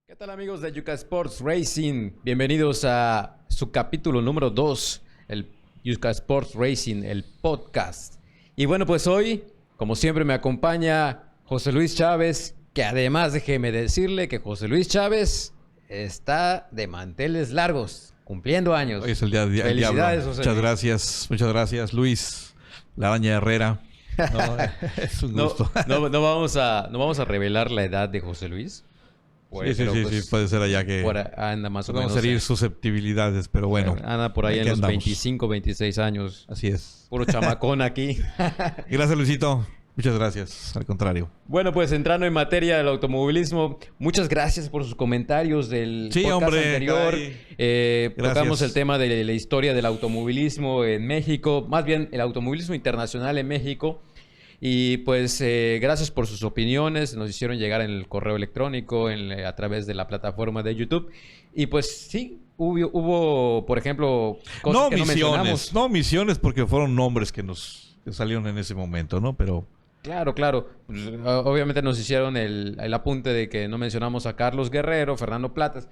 ¿Qué tal amigos de Yuka Sports Racing? Bienvenidos a su capítulo número 2, el Yuka Sports Racing, el podcast. Y bueno, pues hoy, como siempre, me acompaña José Luis Chávez, que además déjeme decirle que José Luis Chávez está de manteles largos, cumpliendo años. Hoy es el día del Felicidades, diablo. José Muchas gracias, Luis, la araña Herrera. No, es un gusto. No vamos a revelar la edad de José Luis. Sí, puede ser allá que anda más o podemos menos. herir susceptibilidades, pero bueno. Anda por ahí en los 25, 26 años. Así es. Puro chamacón aquí. Gracias, Luisito. Muchas gracias. Al contrario. Bueno, pues entrando en materia del automovilismo, muchas gracias por sus comentarios del podcast anterior. Tocamos el tema de la historia del automovilismo en México, más bien el automovilismo internacional en México. Y pues gracias por sus opiniones, nos hicieron llegar en el correo electrónico, a través de la plataforma de YouTube. Y pues sí, hubo por ejemplo, cosas que no mencionamos. No omisiones porque fueron nombres que salieron en ese momento, ¿no? Pero... Claro. Pues, obviamente nos hicieron el apunte de que no mencionamos a Carlos Guerrero, Fernando Platas.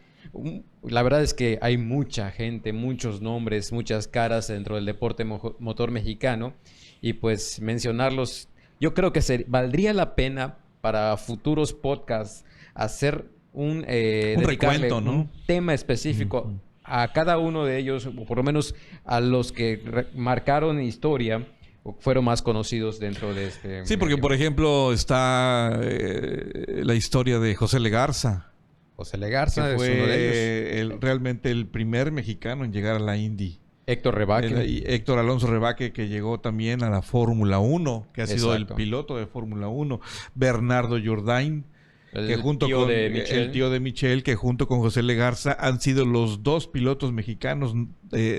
La verdad es que hay mucha gente, muchos nombres, muchas caras dentro del deporte motor mexicano. Y pues mencionarlos... Yo creo que valdría la pena para futuros podcasts hacer un recuento, ¿no? Un tema específico a cada uno de ellos, o por lo menos a los que marcaron historia o fueron más conocidos dentro de este... Sí, porque por ejemplo está la historia de José Legarza. José Legarza que es fue uno de ellos. Realmente el primer mexicano en llegar a la Indy. Héctor Rebaque. Héctor Alonso Rebaque, que llegó también a la Fórmula 1, que ha sido el piloto de Fórmula 1. Bernardo Jourdain, el tío de Michel, que junto con José Legarza han sido los dos pilotos mexicanos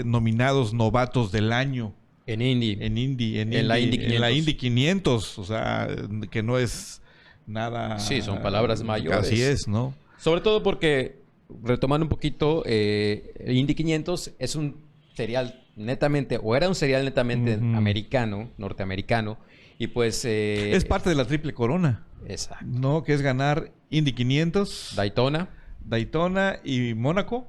nominados novatos del año. En Indy. En la Indy 500. O sea, que no es nada... Sí, son palabras mayores. Así es, ¿no? Sobre todo porque, retomando un poquito, el Indy 500 es un serial netamente, o era un serial netamente norteamericano, y pues... es parte de la Triple Corona. Exacto. ¿No? Que es ganar Indy 500... Daytona y Mónaco.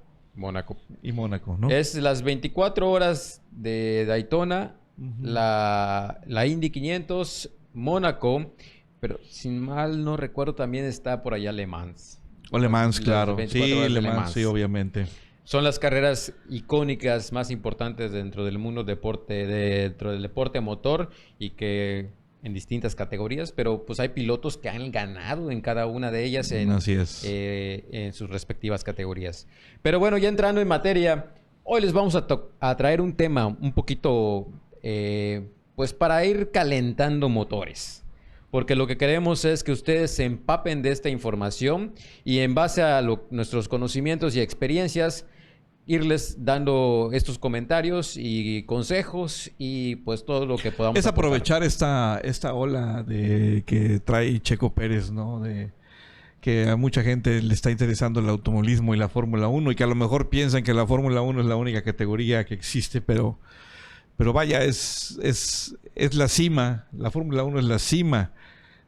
Y Mónaco, ¿no? Es las 24 horas de Daytona, la Indy 500, Mónaco, pero sin mal no recuerdo también está por allá Le Mans. O Le Mans, claro. Sí, Le Mans, sí, obviamente. Son las carreras icónicas más importantes dentro del mundo dentro del deporte motor, y que en distintas categorías, pero pues hay pilotos que han ganado en cada una de ellas en sus respectivas categorías. Pero bueno, ya entrando en materia, hoy les vamos a traer un tema un poquito pues para ir calentando motores. Porque lo que queremos es que ustedes se empapen de esta información y en base a nuestros conocimientos y experiencias, irles dando estos comentarios y consejos y pues todo lo que podamos es aprovechar esta ola que trae Checo Pérez, ¿no? De que a mucha gente le está interesando el automovilismo y la Fórmula 1, y que a lo mejor piensan que la Fórmula 1 es la única categoría que existe, pero vaya, es la cima. La Fórmula 1 es la cima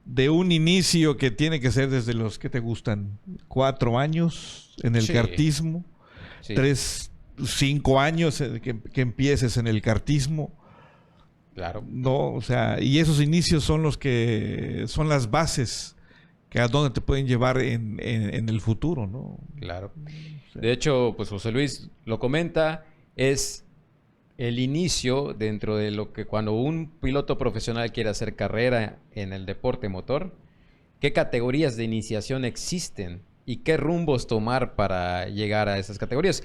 de un inicio que tiene que ser desde los que te gustan 4 años en el kartismo. 3, 5 años que empieces en el kartismo. Claro. No, o sea, y esos inicios son los que son las bases que a dónde te pueden llevar en el futuro, ¿no? Claro. De hecho, pues José Luis lo comenta, es el inicio dentro de lo que cuando un piloto profesional quiere hacer carrera en el deporte motor, qué categorías de iniciación existen y qué rumbos tomar para llegar a esas categorías.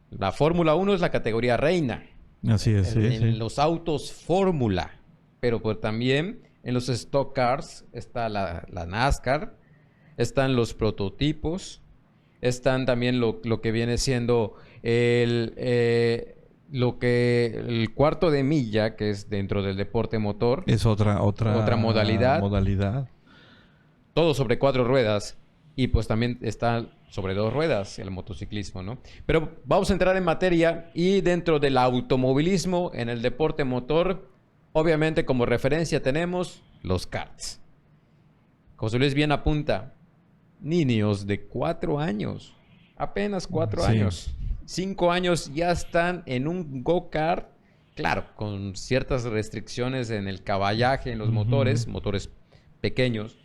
La Fórmula 1 es la categoría reina. Así es. En los autos Fórmula, pero pues también en los Stock Cars está la NASCAR, están los prototipos, están también lo que viene siendo el cuarto de milla, que es dentro del deporte motor. Es otra modalidad. Todo sobre 4 ruedas. Y pues también está sobre 2 ruedas el motociclismo, ¿no? Pero vamos a entrar en materia, y dentro del automovilismo, en el deporte motor, obviamente como referencia tenemos los karts. José Luis bien apunta, niños de 4 años, apenas 4 años, 5 años ya están en un go-kart, claro, con ciertas restricciones en el caballaje, en los motores pequeños,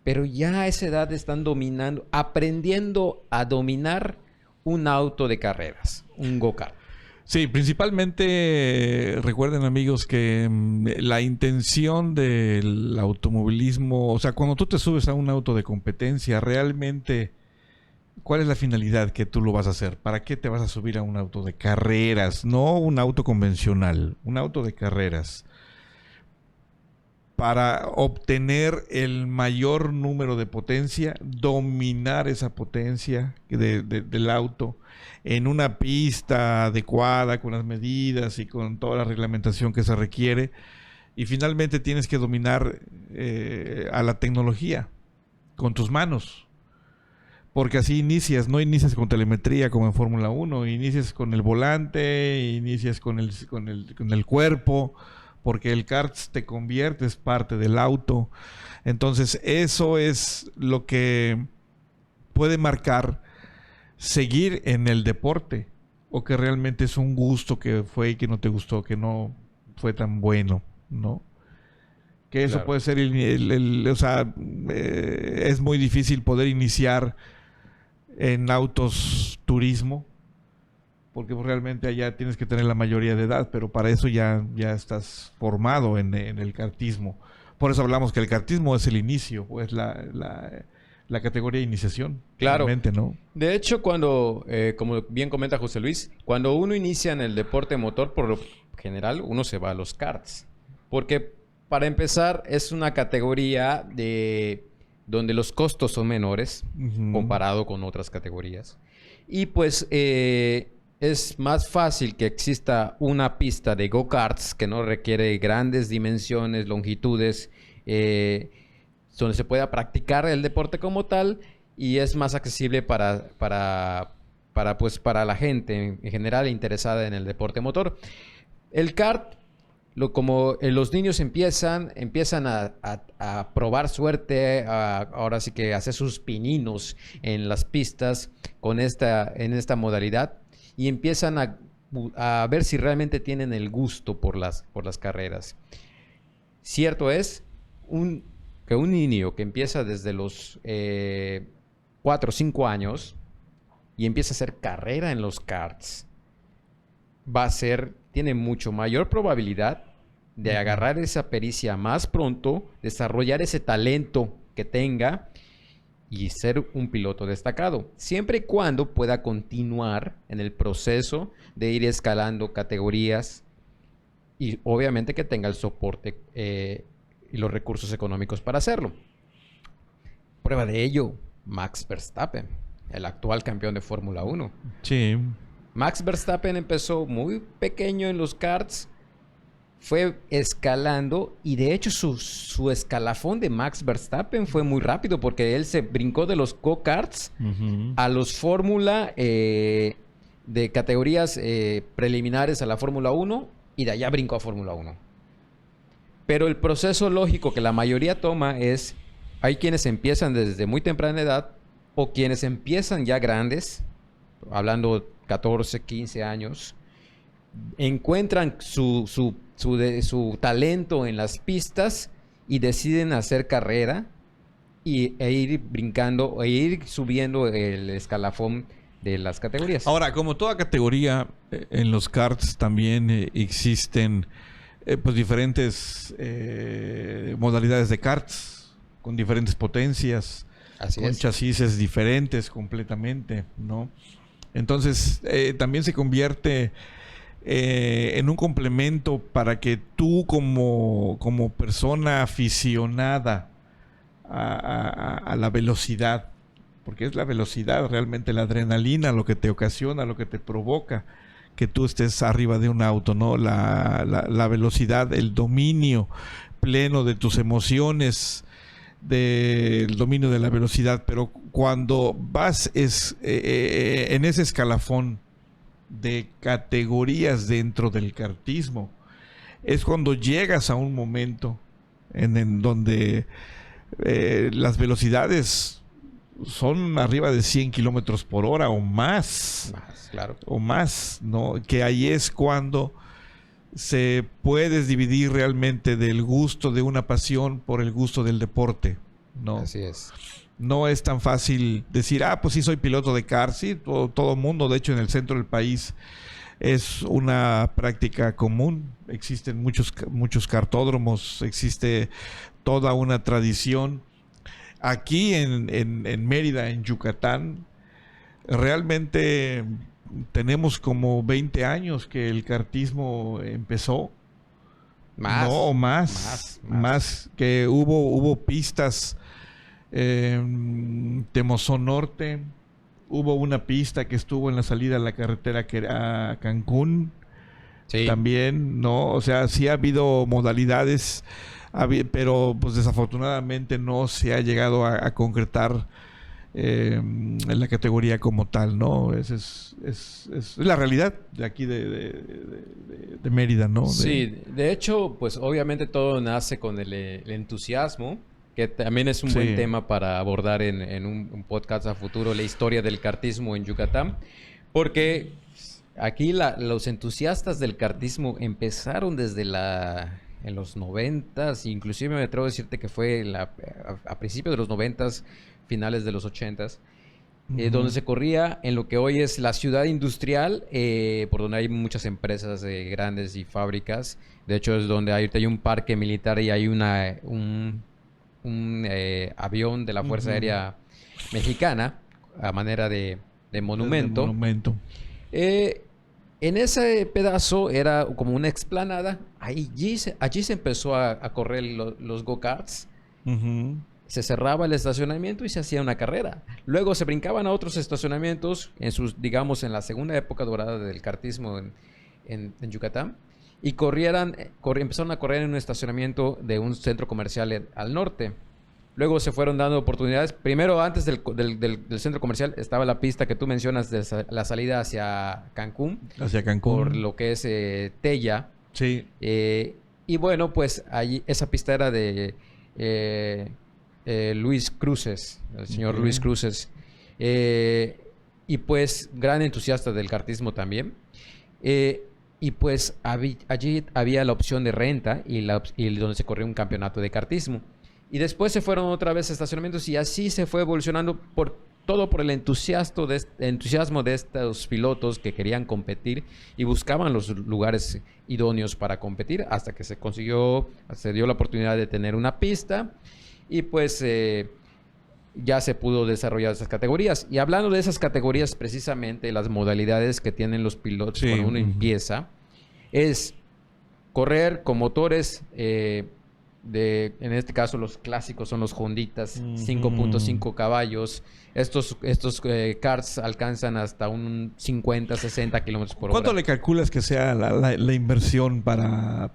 pero ya a esa edad están dominando, aprendiendo a dominar un auto de carreras, un go-kart. Sí, principalmente recuerden, amigos, que la intención del automovilismo, o sea, cuando tú te subes a un auto de competencia, realmente, ¿cuál es la finalidad que tú lo vas a hacer? ¿Para qué te vas a subir a un auto de carreras? No un auto convencional, un auto de carreras. Para obtener el mayor número de potencia, dominar esa potencia del auto en una pista adecuada, con las medidas y con toda la reglamentación que se requiere. Y finalmente tienes que dominar a la tecnología con tus manos. Porque así inicias, no inicias con telemetría como en Fórmula 1, inicias con el volante, inicias con el cuerpo, porque el kart te conviertes parte del auto. Entonces eso es lo que puede marcar seguir en el deporte, o que realmente es un gusto que fue y que no te gustó, que no fue tan bueno, ¿no? Que eso puede ser o sea, es muy difícil poder iniciar en autos turismo, porque realmente allá tienes que tener la mayoría de edad, pero para eso ya estás formado en el kartismo. Por eso hablamos que el kartismo es el inicio, pues la categoría de iniciación. Claro. ¿No? De hecho, cuando, como bien comenta José Luis, cuando uno inicia en el deporte motor, por lo general, uno se va a los karts. Porque, para empezar, es una categoría donde los costos son menores comparado con otras categorías. Y pues es más fácil que exista una pista de go-karts que no requiere grandes dimensiones, longitudes, donde se pueda practicar el deporte como tal, y es más accesible para la gente en general interesada en el deporte motor. El kart, como los niños empiezan a probar suerte, ahora sí que hacer sus pininos en las pistas en esta modalidad, y empiezan a ver si realmente tienen el gusto por las carreras. Cierto es que un niño que empieza desde los 4 o 5 años y empieza a hacer carrera en los karts, tiene mucho mayor probabilidad de agarrar esa pericia más pronto, desarrollar ese talento que tenga y ser un piloto destacado, siempre y cuando pueda continuar en el proceso de ir escalando categorías y obviamente que tenga el soporte y los recursos económicos para hacerlo. Prueba de ello, Max Verstappen, el actual campeón de Fórmula 1. Sí. Max Verstappen empezó muy pequeño en los karts, fue escalando, y de hecho su escalafón de Max Verstappen fue muy rápido, porque él se brincó de los go-karts a los Fórmula de categorías preliminares a la Fórmula 1, y de allá brincó a Fórmula 1. Pero el proceso lógico que la mayoría toma es, hay quienes empiezan desde muy temprana edad, o quienes empiezan ya grandes, hablando 14, 15 años, encuentran su talento en las pistas y deciden hacer carrera e ir brincando, e ir subiendo el escalafón de las categorías. Ahora, como toda categoría, en los karts también existen pues diferentes modalidades de karts con diferentes potencias, con chasis diferentes completamente, ¿no? Entonces también se convierte en un complemento para que tú como persona aficionada a la velocidad, porque es la velocidad realmente, la adrenalina lo que te ocasiona, lo que te provoca que tú estés arriba de un auto, ¿no? La velocidad, el dominio pleno de tus emociones, del dominio de la velocidad. Pero cuando vas en ese escalafón de categorías dentro del kartismo, es cuando llegas a un momento en donde las velocidades son arriba de 100 kilómetros por hora o más. Más, claro. O más, ¿no? Que ahí es cuando se puede dividir realmente del gusto de una pasión por el gusto del deporte, ¿no? Así es. No es tan fácil decir, pues sí soy piloto de kart, sí, todo mundo, de hecho en el centro del país es una práctica común, existen muchos kartódromos, existe toda una tradición. Aquí en Mérida, en Yucatán, realmente tenemos como 20 años que el kartismo empezó. Más. No, más que hubo pistas. Temozón Norte, hubo una pista que estuvo en la salida a la carretera que era a Cancún. Sí. También, ¿no? O sea, sí ha habido modalidades, pero pues desafortunadamente no se ha llegado a concretar en la categoría como tal, ¿no? Es la realidad de aquí de Mérida, ¿no? Sí, de hecho, pues obviamente todo nace con el entusiasmo, que también es un buen tema para abordar en un podcast a futuro, la historia del kartismo en Yucatán, porque aquí los entusiastas del kartismo empezaron desde en los 90s, inclusive me atrevo a decirte que fue a principios de los 90s, finales de los 80s, donde se corría en lo que hoy es la ciudad industrial, por donde hay muchas empresas grandes y fábricas. De hecho, es donde hay un parque militar y hay un avión de la Fuerza Aérea Mexicana a manera de monumento. En ese pedazo era como una explanada. Allí se empezó a correr los go-karts. Se cerraba el estacionamiento y se hacía una carrera. Luego se brincaban a otros estacionamientos en la segunda época dorada del kartismo en Yucatán. Y empezaron a correr en un estacionamiento de un centro comercial al norte. Luego se fueron dando oportunidades. Primero, antes del centro comercial, estaba la pista que tú mencionas de la salida hacia Cancún. Hacia Cancún. Por lo que es Tella. Sí. Y bueno, pues allí esa pista era de Luis Cruces, el señor Luis Cruces. Y pues, gran entusiasta del kartismo también. Y pues allí había la opción de renta y donde se corrió un campeonato de kartismo. Y después se fueron otra vez a estacionamientos y así se fue evolucionando por el entusiasmo de estos pilotos que querían competir y buscaban los lugares idóneos para competir hasta que se dio la oportunidad de tener una pista y pues ya se pudo desarrollar esas categorías. Y hablando de esas categorías, precisamente las modalidades que tienen los pilotos cuando uno empieza es correr con motores en este caso los clásicos son los Honditas, 5.5 caballos. Estos karts alcanzan hasta un 50, 60 kilómetros por hora. ¿Cuánto le calculas que sea la inversión para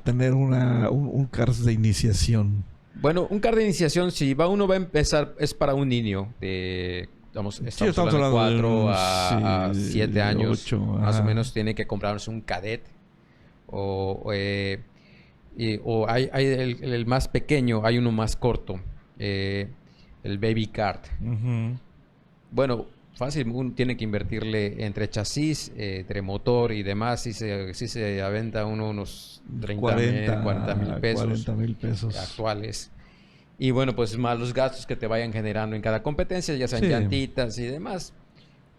tener un kart de iniciación? Bueno, un kart de iniciación, si uno va a empezar, es para un niño de... Estamos hablando de 4 a 7 años. 8, más o menos tiene que comprarse un cadet o hay el más pequeño, hay uno más corto, el baby kart. Bueno, fácil, uno tiene que invertirle entre chasis, entre motor y demás, si se aventa unos 40 mil pesos actuales. Y bueno, pues más los gastos que te vayan generando en cada competencia, ya sean llantitas y demás.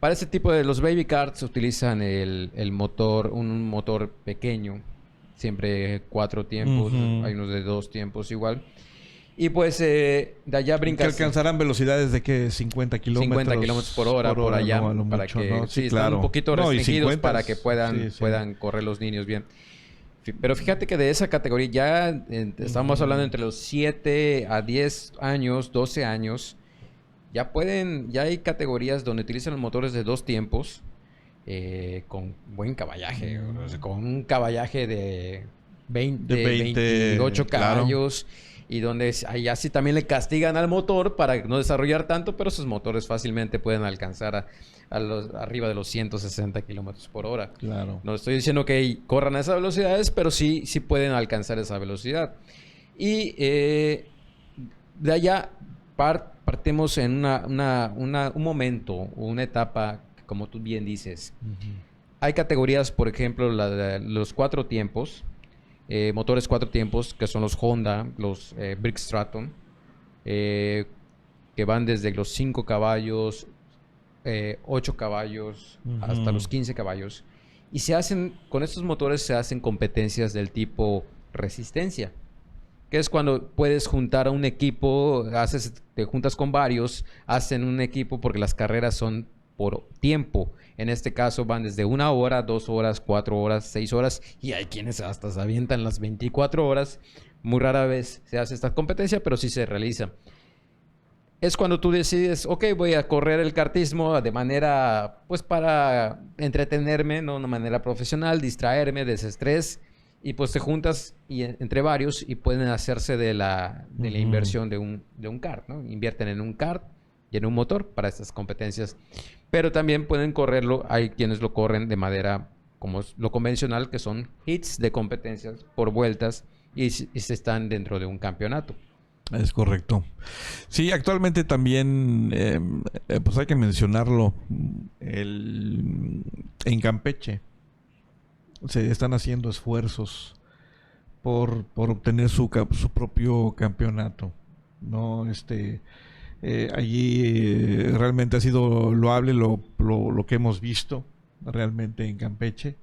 Para ese tipo de los baby karts utilizan el motor, un motor pequeño, siempre 4 tiempos, hay unos de 2 tiempos igual. Y pues de allá brincas... ¿Que alcanzarán velocidades de qué? 50 kilómetros? 50 kilómetros por hora por allá. No, para mucho, que ¿no? sí, están un poquito restringidos para que puedan correr los niños bien. Pero fíjate que de esa categoría ya estamos hablando entre los 7 a 10 años, 12 años. Ya hay categorías donde utilizan los motores de 2 tiempos. Con buen caballaje, o sea, con un caballaje de 28 caballos, y donde ahí así también le castigan al motor para no desarrollar tanto, pero sus motores fácilmente pueden alcanzar arriba de los 160 kilómetros por hora. Claro. No estoy diciendo que corran a esas velocidades, pero sí pueden alcanzar esa velocidad. Y de allá partimos en un momento, una etapa, como tú bien dices. Hay categorías, por ejemplo, los 4 tiempos, motores 4 tiempos, que son los Honda, los Brick Stratton, que van desde los 5 caballos, 8 caballos, hasta los 15 caballos. Y con estos motores se hacen competencias del tipo resistencia, que es cuando puedes juntar a un equipo, te juntas con varios, hacen un equipo porque las carreras son por tiempo. En este caso van desde 1 hora, 2 horas, 4 horas, 6 horas, y hay quienes hasta se avientan las 24 horas. Muy rara vez se hace esta competencia, pero sí se realiza. Es cuando tú decides, ok, voy a correr el kartismo de manera, pues para entretenerme, no de una manera profesional, distraerme, desestrés, y pues te juntas entre varios y pueden hacerse de la inversión de un kart, ¿no? Invierten en un kart y en un motor para estas competencias. Pero también pueden correrlo, hay quienes lo corren de manera como es lo convencional, que son hits de competencias por vueltas y se están dentro de un campeonato. Es correcto. Sí, actualmente también, pues hay que mencionarlo, en Campeche se están haciendo esfuerzos por obtener su propio campeonato, ¿no? Allí realmente ha sido loable lo que hemos visto realmente en Campeche.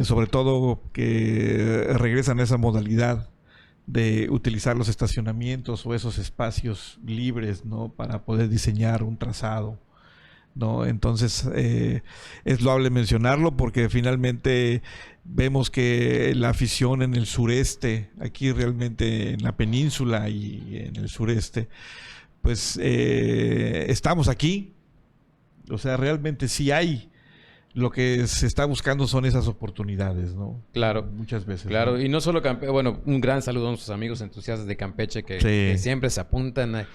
Sobre todo que regresan a esa modalidad de utilizar los estacionamientos o esos espacios libres, ¿no? Para poder diseñar un trazado, ¿no? Entonces es loable mencionarlo porque finalmente vemos que la afición en el sureste, aquí realmente en la península y en el sureste, pues estamos aquí. O sea, realmente sí hay. Lo que se está buscando son esas oportunidades, ¿no? Claro. Muchas veces. Claro, ¿no? y no solo Campeche, bueno, un gran saludo a nuestros amigos entusiastas de Campeche que siempre se apuntan.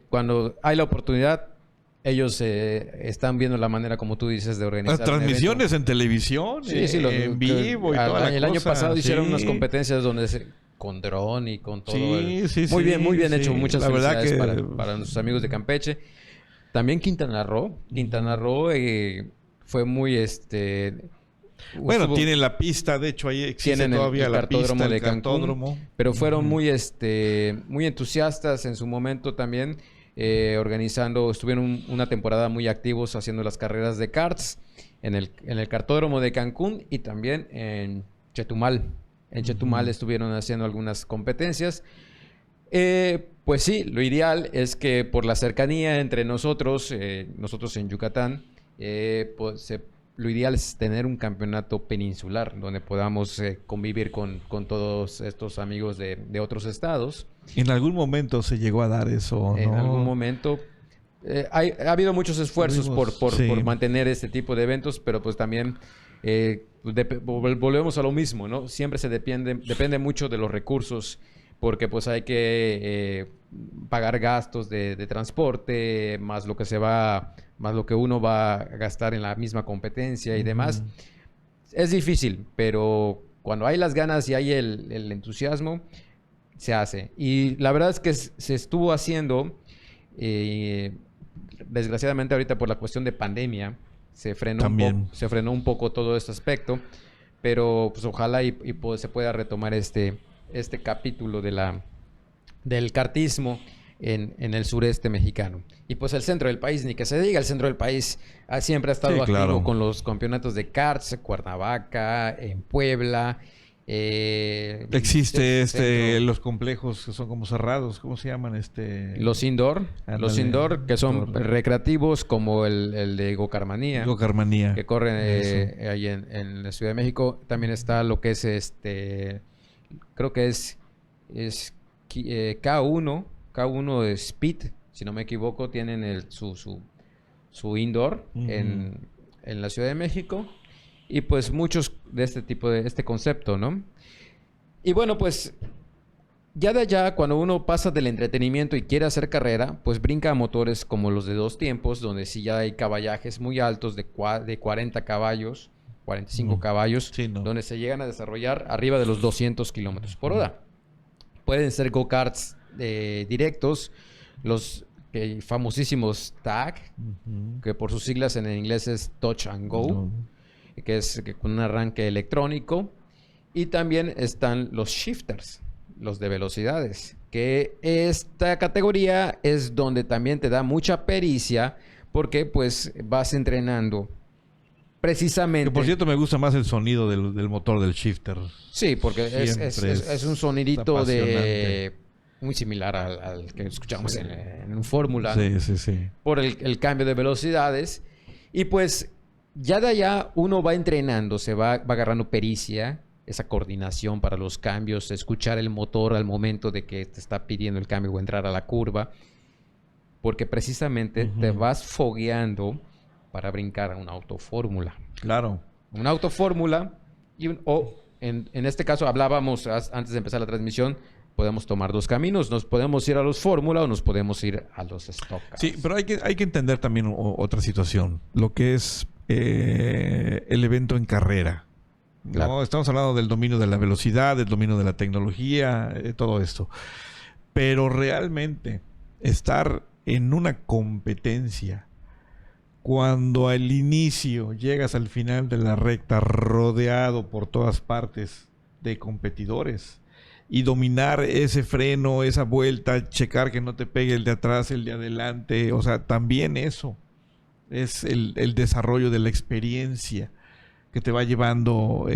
Cuando hay la oportunidad, ellos están viendo la manera, como tú dices, de organizar. Las transmisiones en televisión, en vivo y toda la cosa. El año pasado hicieron unas competencias donde con dron y con todo. Muy bien hecho. Muchas felicidades para nuestros amigos de Campeche. También Quintana Roo. Fue muy bueno, tienen la pista, de hecho ahí existe todavía la pista, el cartódromo, pero fueron muy entusiastas en su momento también, estuvieron una temporada muy activos haciendo las carreras de karts en el cartódromo de Cancún y también en Chetumal. En Chetumal estuvieron haciendo algunas competencias. Pues sí, lo ideal es que por la cercanía entre nosotros en Yucatán, lo ideal es tener un campeonato peninsular donde podamos convivir con todos estos amigos de otros estados. ¿En algún momento se llegó a dar eso? En algún momento. Ha habido muchos esfuerzos por mantener este tipo de eventos, pero pues también volvemos a lo mismo, ¿no? Siempre depende mucho de los recursos, porque pues hay que pagar gastos de transporte, más lo que uno va a gastar en la misma competencia y demás. Es difícil, pero cuando hay las ganas y hay el entusiasmo, se hace. Y la verdad es que se estuvo haciendo, desgraciadamente ahorita por la cuestión de pandemia, se frenó un poco todo este aspecto, pero pues ojalá se pueda retomar este capítulo del kartismo en el sureste mexicano. Y pues el centro del país, ni que se diga, el centro del país siempre ha estado activo con los campeonatos de karts, Cuernavaca, en Puebla. Existe los complejos que son como cerrados, ¿cómo se llaman? Los indoor. Ándale, los indoor, que son recreativos, como el de Gocarmanía. Que corren ahí en la Ciudad de México. También está lo que es creo que es K1 de Speed, si no me equivoco, tienen su indoor en la Ciudad de México. Y pues muchos de este tipo de concepto, ¿no? Y bueno, pues ya de allá, cuando uno pasa del entretenimiento y quiere hacer carrera, pues brinca a motores como los de 2 tiempos, donde sí ya hay caballajes muy altos de 40 caballos, 45 caballos, donde se llegan a desarrollar arriba de los 200 kilómetros por hora. Pueden ser go-karts directos, los famosísimos tag, que por sus siglas en inglés es touch and go, que es con un arranque electrónico. Y también están los shifters, los de velocidades, que esta categoría es donde también te da mucha pericia, porque pues vas entrenando precisamente. Que por cierto me gusta más el sonido del motor del shifter. Sí, porque es un sonidito muy similar al que escuchamos en un Fórmula. Sí. Por el cambio de velocidades. Y pues ya de allá uno va entrenando, va agarrando pericia, esa coordinación para los cambios, escuchar el motor al momento de que te está pidiendo el cambio o entrar a la curva. Porque precisamente te vas fogueando para brincar a una autofórmula. Claro. Una autofórmula en este caso hablábamos antes de empezar la transmisión, podemos tomar dos caminos. Nos podemos ir a los fórmula o nos podemos ir a los stock cars. Sí, pero hay que entender también otra situación. Lo que es el evento en carrera. Claro. ¿No? Estamos hablando del dominio de la velocidad, del dominio de la tecnología, todo esto. Pero realmente estar en una competencia cuando al inicio llegas al final de la recta rodeado por todas partes de competidores y dominar ese freno, esa vuelta, checar que no te pegue el de atrás, el de adelante, o sea, también eso es el desarrollo de la experiencia que te va llevando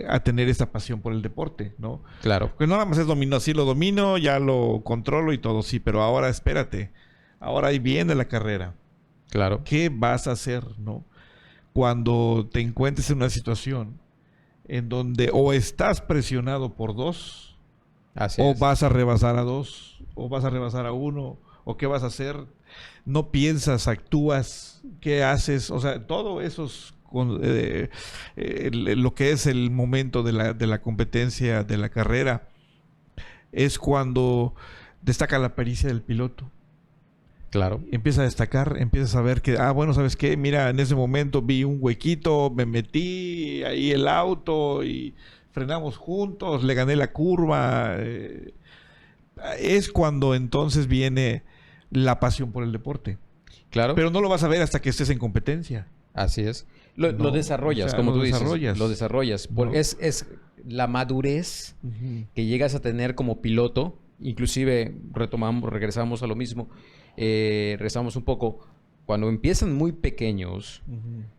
a tener esa pasión por el deporte, ¿no? Claro. Porque no nada más es dominio, sí lo domino, ya lo controlo y todo, sí, pero ahora espérate, ahora ahí viene la carrera. Claro. ¿Qué vas a hacer, no? Cuando te encuentres en una situación en donde o estás presionado por dos, o vas a rebasar a dos, o vas a rebasar a uno, o qué vas a hacer, no piensas, actúas, qué haces, o sea, todo eso es lo que es el momento de la competencia, de la carrera, es cuando destaca la pericia del piloto. Claro. Empieza a destacar, empiezas a ver que, bueno, ¿sabes qué? Mira, en ese momento vi un huequito, me metí ahí el auto y frenamos juntos, le gané la curva. Es cuando entonces viene la pasión por el deporte. Claro. Pero no lo vas a ver hasta que estés en competencia. Así es. Lo desarrollas, o sea, como tú dices. Lo desarrollas. ¿No? Es la madurez que llegas a tener como piloto. Inclusive regresamos a lo mismo. Regresamos un poco. Cuando empiezan muy pequeños,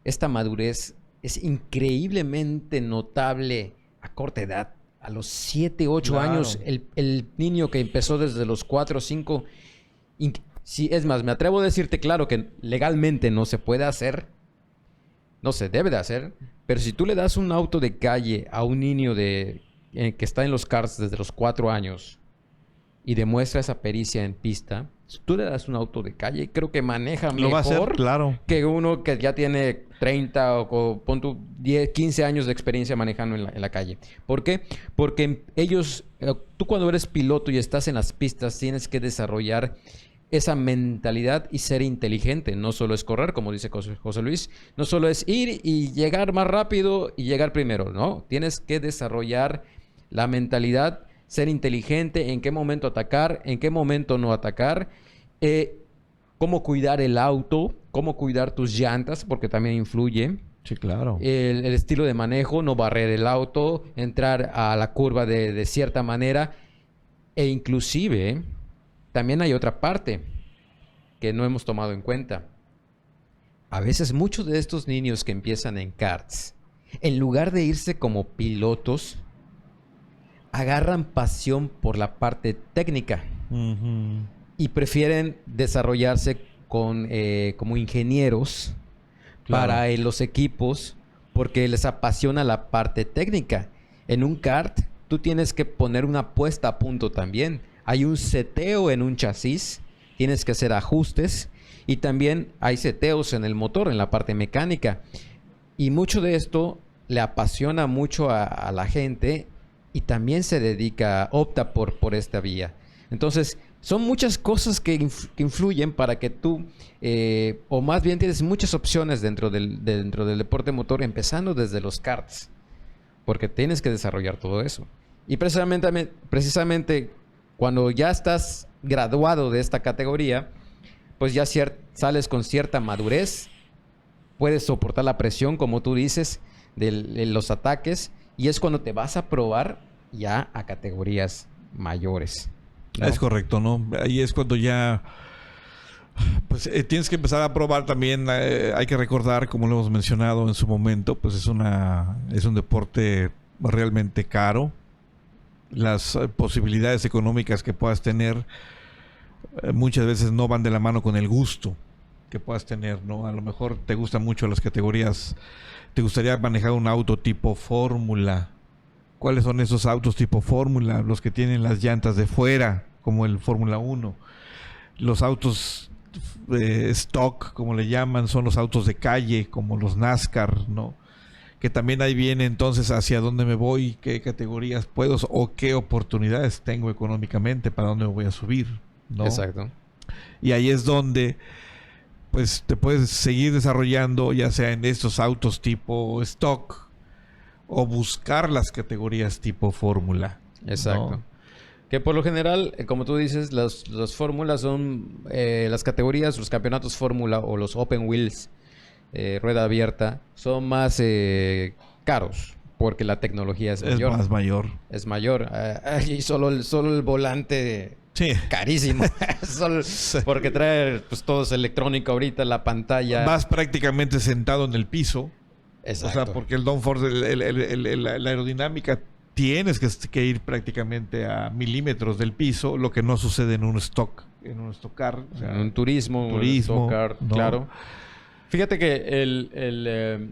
esta madurez es increíblemente notable a corta edad. A los 7, 8 años, el niño que empezó desde los 4 o 5... Sí, es más, me atrevo a decirte, claro, que legalmente no se puede hacer, no se debe de hacer, pero si tú le das un auto de calle a un niño que está en los karts desde los 4 años y demuestra esa pericia en pista, si tú le das un auto de calle, creo que maneja mejor va a hacer, claro, que uno que ya tiene 30 o pon tú 10, 15 años de experiencia manejando en la calle. ¿Por qué? Porque tú cuando eres piloto y estás en las pistas tienes que desarrollar esa mentalidad y ser inteligente. No solo es correr, como dice José Luis, no solo es ir y llegar más rápido y llegar primero, no. Tienes que desarrollar la mentalidad, ser inteligente, en qué momento atacar, en qué momento no atacar, cómo cuidar el auto, cómo cuidar tus llantas, porque también influye. Sí, claro. El estilo de manejo, no barrer el auto, entrar a la curva de cierta manera, e inclusive también hay otra parte que no hemos tomado en cuenta. A veces muchos de estos niños que empiezan en karts, en lugar de irse como pilotos, agarran pasión por la parte técnica y prefieren desarrollarse como ingenieros para los equipos porque les apasiona la parte técnica. En un kart tú tienes que poner una puesta a punto también. Hay un seteo en un chasis, tienes que hacer ajustes y también hay seteos en el motor, en la parte mecánica. Y mucho de esto le apasiona mucho a la gente y también opta por esta vía. Entonces, son muchas cosas que influyen para que tú, o más bien tienes muchas opciones dentro del deporte motor, empezando desde los karts, porque tienes que desarrollar todo eso. Y precisamente Cuando ya estás graduado de esta categoría, pues ya sales con cierta madurez, puedes soportar la presión, como tú dices, de los ataques, y es cuando te vas a probar ya a categorías mayores, ¿no? Es correcto, ¿no? Ahí es cuando ya... Pues tienes que empezar a probar también. Hay que recordar, como lo hemos mencionado en su momento, pues es un deporte realmente caro. Las posibilidades económicas que puedas tener muchas veces no van de la mano con el gusto que puedas tener, ¿no? A lo mejor te gustan mucho las categorías, te gustaría manejar un auto tipo Fórmula. ¿Cuáles son esos autos tipo Fórmula? Los que tienen las llantas de fuera, como el Fórmula 1. Los autos stock, como le llaman, son los autos de calle, como los NASCAR, ¿no? Que también ahí viene entonces hacia dónde me voy, qué categorías puedo o qué oportunidades tengo económicamente, para dónde me voy a subir, ¿no? Exacto. Y ahí es donde pues te puedes seguir desarrollando, ya sea en estos autos tipo stock o buscar las categorías tipo Fórmula. Exacto. ¿No? Que por lo general, como tú dices, las fórmulas son las categorías, los campeonatos fórmula o los open wheels, rueda abierta, son más caros porque la tecnología es mayor. Es más mayor. Es mayor. Y solo el volante Sí. carísimo. Porque trae pues todo es electrónico ahorita, la pantalla. Vas prácticamente sentado en el piso. Exacto. O sea, porque el downforce, la aerodinámica, tienes que ir prácticamente a milímetros del piso, lo que no sucede en un stock car. O sea, en un turismo, turismo, car, ¿no? claro. Fíjate que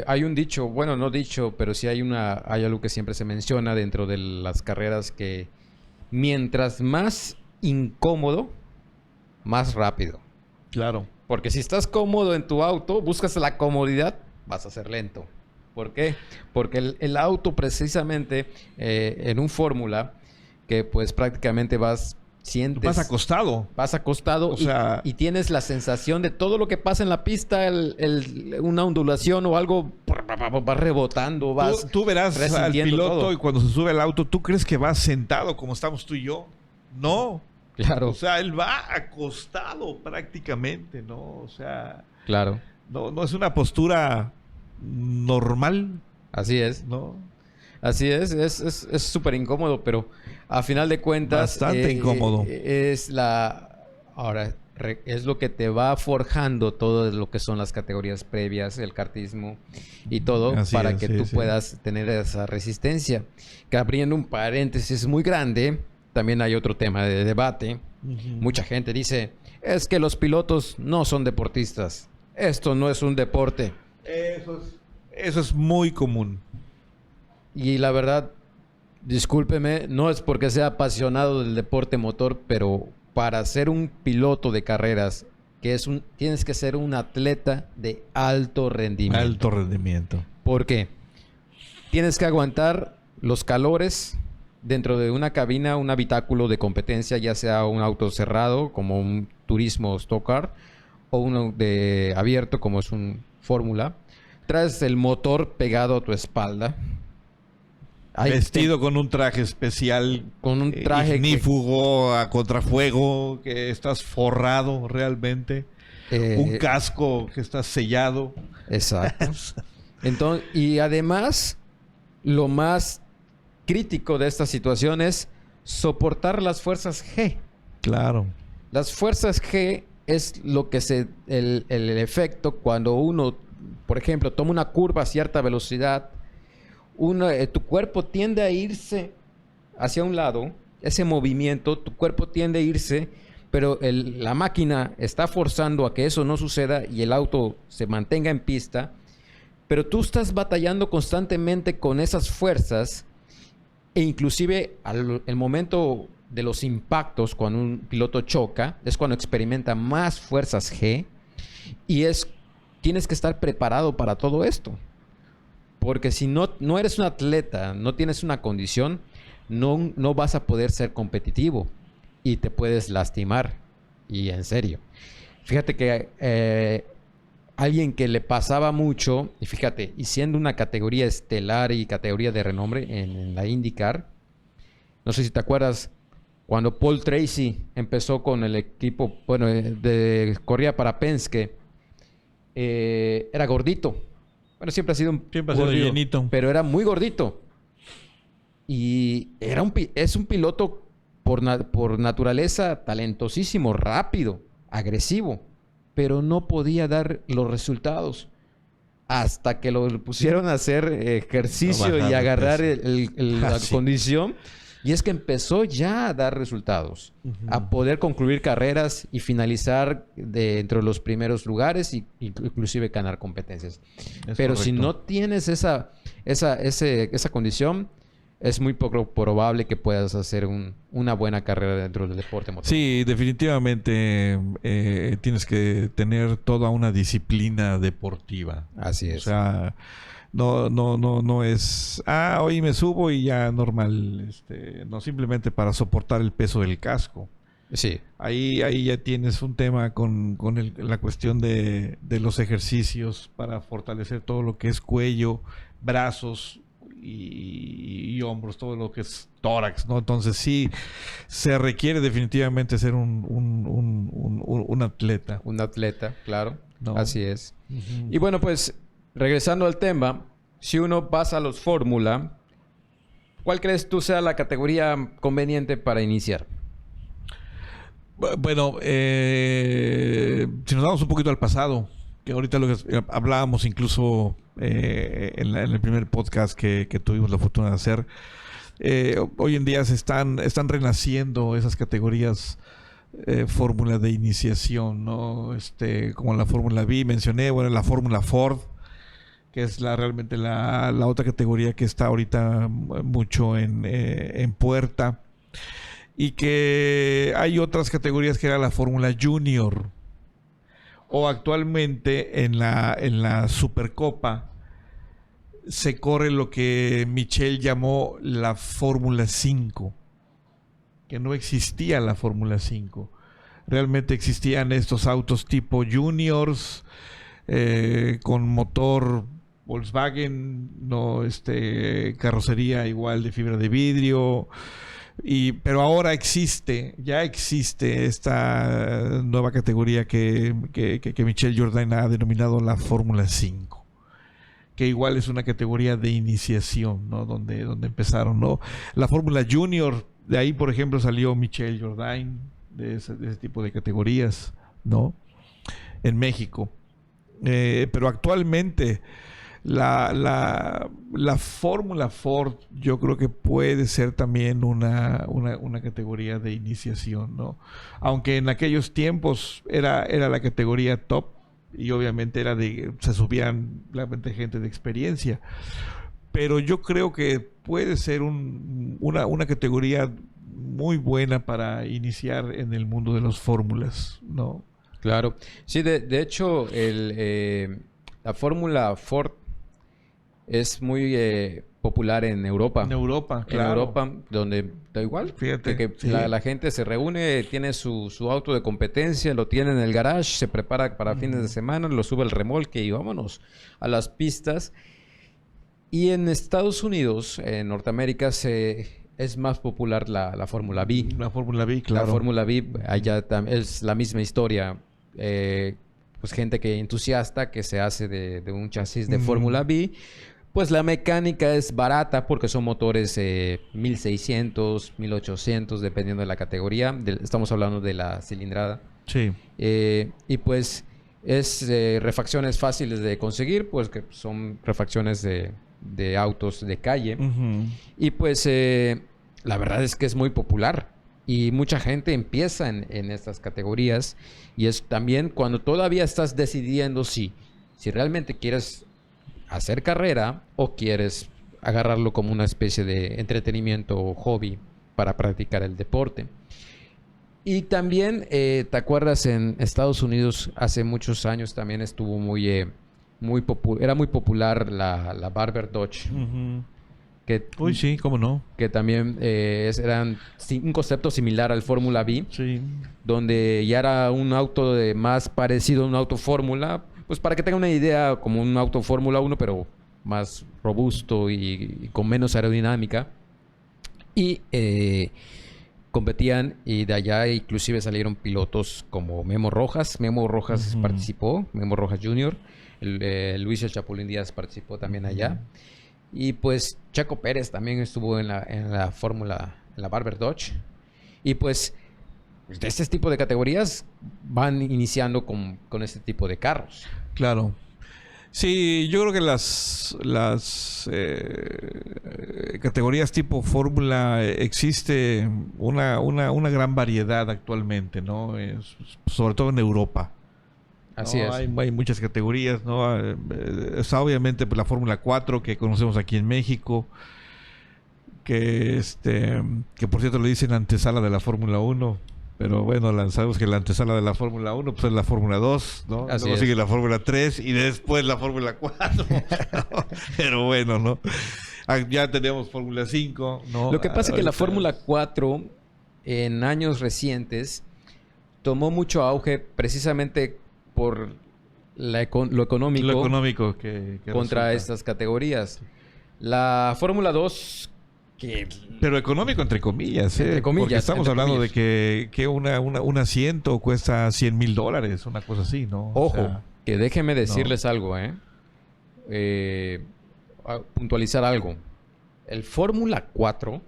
hay un dicho, bueno, no dicho, pero sí hay algo que siempre se menciona dentro de las carreras, que mientras más incómodo, más rápido. Claro. Porque si estás cómodo en tu auto, buscas la comodidad, vas a ser lento. ¿Por qué? Porque el auto precisamente en un Fórmula, que pues prácticamente sientes... Vas acostado. Vas acostado, O sea, y tienes la sensación de todo lo que pasa en la pista, una ondulación o algo, va rebotando, vas tú verás al resintiendo piloto todo. y cuando se sube al auto, ¿tú crees que va sentado como estamos tú y yo? No. Claro, O sea, él va acostado prácticamente, ¿no? O sea, claro, no es una postura normal, así es. ¿no? Así es súper incómodo, pero a final de cuentas... Bastante incómodo. Ahora, es lo que te va forjando todo lo que son las categorías previas, el kartismo y todo, Así para es, que sí, tú sí. puedas tener esa resistencia. Que abriendo un paréntesis muy grande, también hay otro tema de debate. Mucha gente dice, es que los pilotos no son deportistas. Esto no es un deporte. Eso es muy común. Y la verdad, discúlpeme, no es porque sea apasionado del deporte motor, pero para ser un piloto de carreras, tienes que ser un atleta de alto rendimiento. Alto rendimiento. ¿Por qué? Tienes que aguantar los calores dentro de una cabina, un habitáculo de competencia, ya sea un auto cerrado, como un turismo stock car, o uno de abierto, como es un Fórmula. Traes el motor pegado a tu espalda. Vestido con un traje especial, con un traje ignífugo, a contrafuego, que estás forrado realmente, un casco que está sellado. Exacto. Entonces, y además, lo más crítico de esta situación es soportar las fuerzas G. Claro. Las fuerzas G es lo que el efecto cuando uno, por ejemplo, toma una curva a cierta velocidad. Tu cuerpo tiende a irse hacia un lado, ese movimiento, tu cuerpo tiende a irse, pero la máquina está forzando a que eso no suceda y el auto se mantenga en pista, pero tú estás batallando constantemente con esas fuerzas, e inclusive el momento de los impactos, cuando un piloto choca, es cuando experimenta más fuerzas G, y tienes que estar preparado para todo esto. Porque si no eres un atleta, no tienes una condición, no vas a poder ser competitivo y te puedes lastimar. Y en serio. Fíjate que alguien que le pasaba mucho, y fíjate, y siendo una categoría estelar y categoría de renombre en la IndyCar, No sé si te acuerdas, cuando Paul Tracy empezó con el equipo, bueno, corría para Penske, era gordito. Bueno, siempre ha sido un llenito. pero era muy gordito. Y es un piloto por naturaleza talentosísimo, rápido, agresivo, pero no podía dar los resultados hasta que lo pusieron a hacer ejercicio y agarrar la condición. Y es que empezó ya a dar resultados, a poder concluir carreras y finalizar entre los primeros lugares y inclusive ganar competencias. Pero correcto. Si no tienes esa condición, es muy poco probable que puedas hacer una buena carrera dentro del deporte motor. Sí, definitivamente tienes que tener toda una disciplina deportiva. Así es. O sea, no es, hoy me subo y ya normal. No, simplemente para soportar el peso del casco. Sí. Ahí ya tienes un tema con la cuestión de los ejercicios para fortalecer todo lo que es cuello, brazos y hombros, todo lo que es tórax, ¿no? Entonces sí, se requiere definitivamente ser un atleta. Un atleta, claro. ¿No? Así es. Y bueno, pues, regresando al tema, si uno pasa a los Fórmula, ¿cuál crees tú sea la categoría conveniente para iniciar? Bueno, si nos vamos un poquito al pasado, que ahorita lo que hablábamos incluso en el primer podcast que tuvimos la fortuna de hacer, hoy en día están renaciendo esas categorías fórmula de iniciación, ¿no? Como la Fórmula B mencioné, bueno, la Fórmula Ford, que es realmente la otra categoría que está ahorita mucho en puerta, y que hay otras categorías que era la Fórmula Junior, o actualmente en la Supercopa se corre lo que Michel llamó la Fórmula 5, que no existía la Fórmula 5. Realmente existían estos autos tipo juniors con motor Volkswagen, no carrocería igual de fibra de vidrio, pero ahora ya existe esta nueva categoría que Michel Jourdain ha denominado la Fórmula 5, que igual es una categoría de iniciación, ¿no? Donde empezaron, ¿no? La Fórmula Junior, de ahí por ejemplo salió Michel Jourdain, de ese tipo de categorías, ¿no? En México. Pero actualmente la Fórmula Ford yo creo que puede ser también una categoría de iniciación, ¿no? Aunque en aquellos tiempos era la categoría top y obviamente se subían realmente gente de experiencia, pero yo creo que puede ser una categoría muy buena para iniciar en el mundo de las fórmulas, ¿no? Claro. Sí, de hecho la Fórmula Ford es muy popular en Europa. En Europa, claro. En Europa, donde da igual. Fíjate. Que Sí. la gente se reúne, tiene su auto de competencia, lo tiene en el garage, se prepara para fines de semana, lo sube al remolque y vámonos a las pistas. Y en Estados Unidos, en Norteamérica, es más popular la Fórmula B. La Fórmula B, claro. La Fórmula B, allá es la misma historia. Pues gente entusiasta que se hace de un chasis de Fórmula B. Pues la mecánica es barata porque son motores 1600, 1800, dependiendo de la categoría. Estamos hablando de la cilindrada. Sí. Y pues es refacciones fáciles de conseguir, pues que son refacciones de autos de calle. Y pues la verdad es que es muy popular. Y mucha gente empieza en estas categorías. Y es también cuando todavía estás decidiendo si realmente quieres hacer carrera o quieres agarrarlo como una especie de entretenimiento o hobby para practicar el deporte. Y también, ¿te acuerdas? En Estados Unidos hace muchos años también estuvo era muy popular la Barber Dodge. Uy, sí, cómo no. Que también eran un concepto similar al Fórmula B. Sí. Donde ya era un auto más parecido a un auto Fórmula. Pues para que tengan una idea, como un auto Fórmula 1, pero más robusto y con menos aerodinámica. Y competían, y de allá inclusive salieron pilotos como Memo Rojas. Memo Rojas participó, Memo Rojas Jr., Luis El Chapulín Díaz participó también allá. Y pues Checo Pérez también estuvo en la Fórmula, en la Barber Dodge. Y pues de este tipo de categorías van iniciando con este tipo de carros. Claro. Sí, yo creo que las categorías tipo Fórmula existe una gran variedad actualmente, ¿no? Sobre todo en Europa. Así ¿No? es. Hay muchas categorías, ¿no? Está obviamente pues, la Fórmula 4 que conocemos aquí en México, que por cierto le dicen antesala de la Fórmula 1. Pero bueno, sabemos que la antesala de la Fórmula 1 pues es la Fórmula 2, ¿no? Así Luego es. sigue la Fórmula 3 y después la Fórmula 4. ¿No? Pero bueno, ¿no? Ya tenemos Fórmula 5, ¿no? Lo que pasa es que la Ahorita- Fórmula 4 en años recientes tomó mucho auge precisamente por lo económico, Lo económico que contra resulta. estas categorías. La Fórmula 2, que Pero económico entre comillas, ¿eh? Entre comillas, Porque estamos entre hablando comillas. de que un asiento cuesta $100,000, una cosa así, ¿no? O ojo, sea, que déjenme decirles algo, puntualizar algo. El Fórmula 4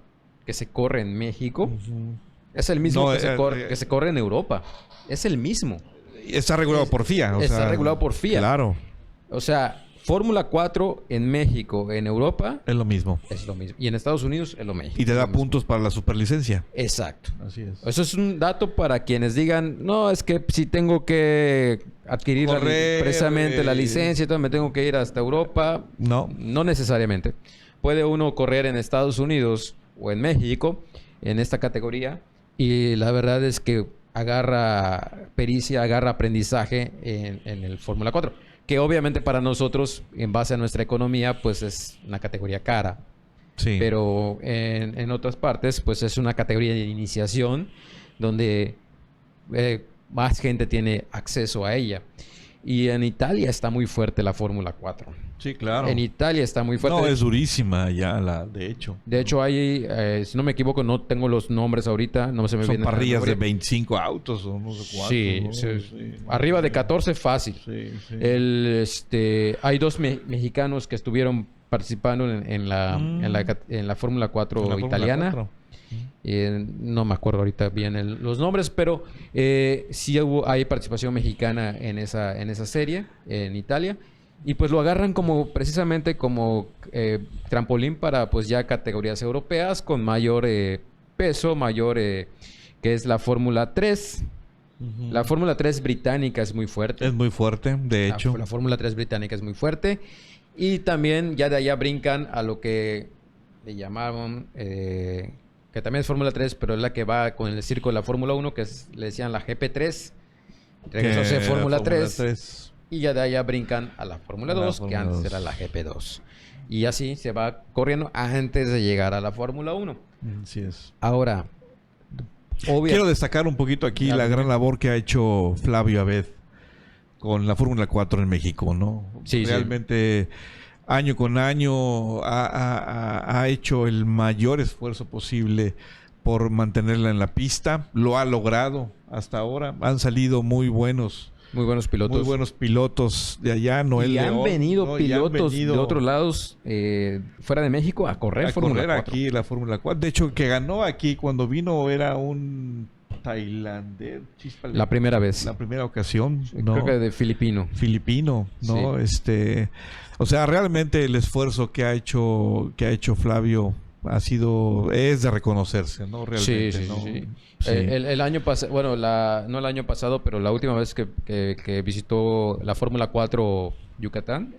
que se corre en México ujú. es el mismo No, que se corre en Europa. Es el mismo. Está regulado por FIA. O Está sea, regulado por FIA. Claro, O sea, Fórmula 4 en México, en Europa, es lo mismo. es lo mismo. Y en Estados Unidos es lo mismo. Y te da Es lo mismo. puntos para la superlicencia. Exacto. Así es. Eso es un dato para quienes digan, no, es que si tengo que adquirir Correr, precisamente la licencia y todo, me tengo que ir hasta Europa. No. No necesariamente. Puede uno correr en Estados Unidos o en México en esta categoría y la verdad es que agarra pericia, agarra aprendizaje en el Fórmula 4, que obviamente para nosotros, en base a nuestra economía, pues es una categoría cara. Sí. Pero en otras partes, pues es una categoría de iniciación donde más gente tiene acceso a ella. Y en Italia está muy fuerte la Fórmula 4. Sí, claro. En Italia está muy fuerte. No, es durísima ya, de hecho. De hecho, hay, si no me equivoco, no tengo los nombres ahorita, no se me Son vienen a la parrillas de memoria. 25 autos o no sé cuántos. Sí, ¿no? sí. Sí. Arriba de 14 fácil. Sí, sí. Hay dos mexicanos que estuvieron participando en la Fórmula 4 En la Fórmula italiana. 4. No me acuerdo ahorita bien los nombres, pero sí hay participación mexicana en esa serie en Italia. Y pues lo agarran precisamente como trampolín para pues ya categorías europeas con mayor peso, que es la Fórmula 3. Ujú. La Fórmula 3 británica es muy fuerte. Es muy fuerte, de hecho. La Fórmula 3 británica es muy fuerte. Y también ya de allá brincan a lo que le llamaban, que también es Fórmula 3, pero es la que va con el circo de la Fórmula 1, le decían la GP3. Regresó a ser Fórmula 3. Y ya de allá brincan a la Fórmula 2, que antes era la GP2. Y así se va corriendo antes de llegar a la Fórmula 1. Así es. Ahora, Quiero destacar un poquito aquí la gran labor que ha hecho Flavio Abed con la Fórmula 4 en México, ¿no? Sí, realmente año con año ha hecho el mayor esfuerzo posible por mantenerla en la pista. Lo ha logrado hasta ahora. Han salido muy buenos pilotos de allá. Noel y han León, venido ¿no? pilotos Y han venido de otros lados fuera de México a correr Fórmula 4. aquí la Fórmula 4. De hecho, que ganó aquí cuando vino era un tailandés. La primera vez. La primera ocasión, ¿no? Creo que de filipino, ¿no? Sí. O sea, realmente el esfuerzo que ha hecho Flavio es de reconocerse, ¿no? Realmente, sí, ¿no? sí. Sí. El año pasado, bueno, no el año pasado, pero la última vez que visitó la Fórmula 4 Yucatán,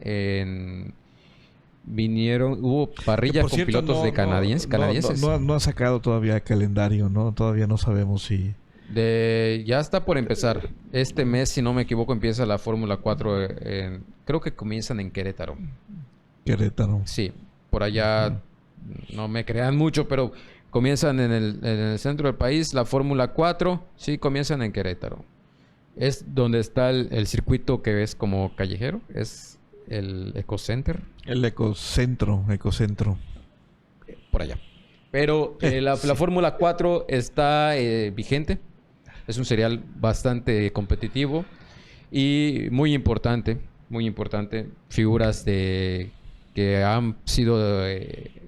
hubo parrilla Por con cierto, pilotos de canadienses. No ha sacado todavía calendario, ¿no? Todavía no sabemos si... Ya está por empezar. Este mes, si no me equivoco, empieza la Fórmula 4. Creo que comienzan en Querétaro. Querétaro. Sí, por allá no me crean mucho, pero comienzan en el centro del país. La Fórmula 4, sí, comienzan en Querétaro. Es donde está el circuito que es como callejero. Es el Ecocenter. El Ecocentro. Por allá. Pero la Fórmula 4 está vigente. Es un serial bastante competitivo y muy importante. Muy importante. Figuras que han sido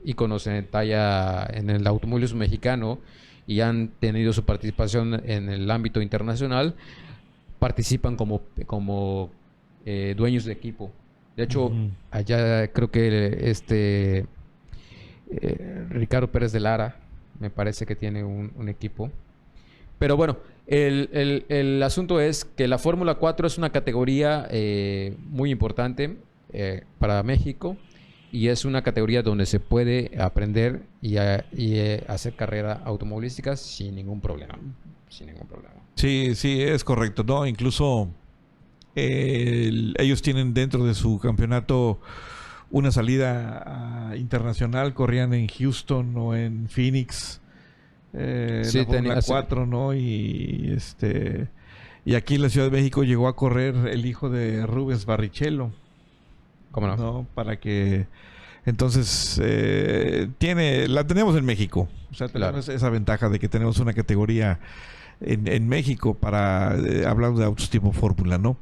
íconos en talla en el automovilismo mexicano y han tenido su participación en el ámbito internacional, participan como dueños de equipo. De hecho, allá creo que Ricardo Pérez de Lara me parece que tiene un equipo. Pero bueno, el asunto es que la Fórmula 4 es una categoría muy importante para México y es una categoría donde se puede aprender y hacer carrera automovilística sin ningún problema. Sin ningún problema. Sí, sí, es correcto, ¿no? Incluso ellos tienen dentro de su campeonato una salida internacional, corrían en Houston o en Phoenix, Sí, la Fórmula 4, ¿no? Y aquí en la Ciudad de México llegó a correr el hijo de Rubens Barrichello. ¿Cómo no? ¿No? Para que entonces la tenemos en México. O sea, tenemos esa ventaja de que tenemos una categoría en México para hablar de autos tipo Fórmula, ¿no?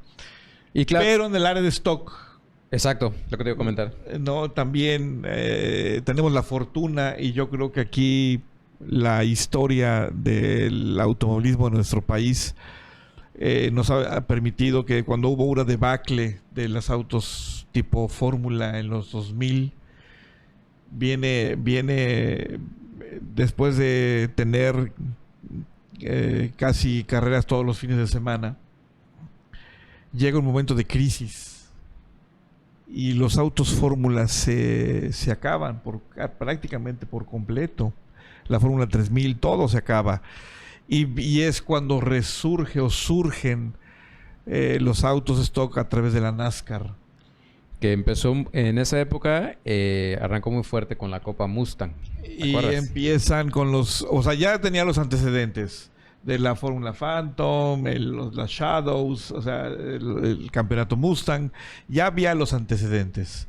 Y claro, pero en el área de stock. Exacto, lo que te iba a comentar. No, también tenemos la fortuna y yo creo que aquí la historia del automovilismo en nuestro país nos ha permitido que cuando hubo una debacle de los autos tipo Fórmula en los 2000, viene después de tener casi carreras todos los fines de semana, llega un momento de crisis y los autos Fórmula se acaban prácticamente por completo. La Fórmula 3000, todo se acaba. Y es cuando resurge o surgen los autos stock a través de la NASCAR. Que empezó en esa época, arrancó muy fuerte con la Copa Mustang. Y empiezan con o sea, ya tenía los antecedentes de la Fórmula Phantom, las Shadows, o sea, el campeonato Mustang, ya había los antecedentes.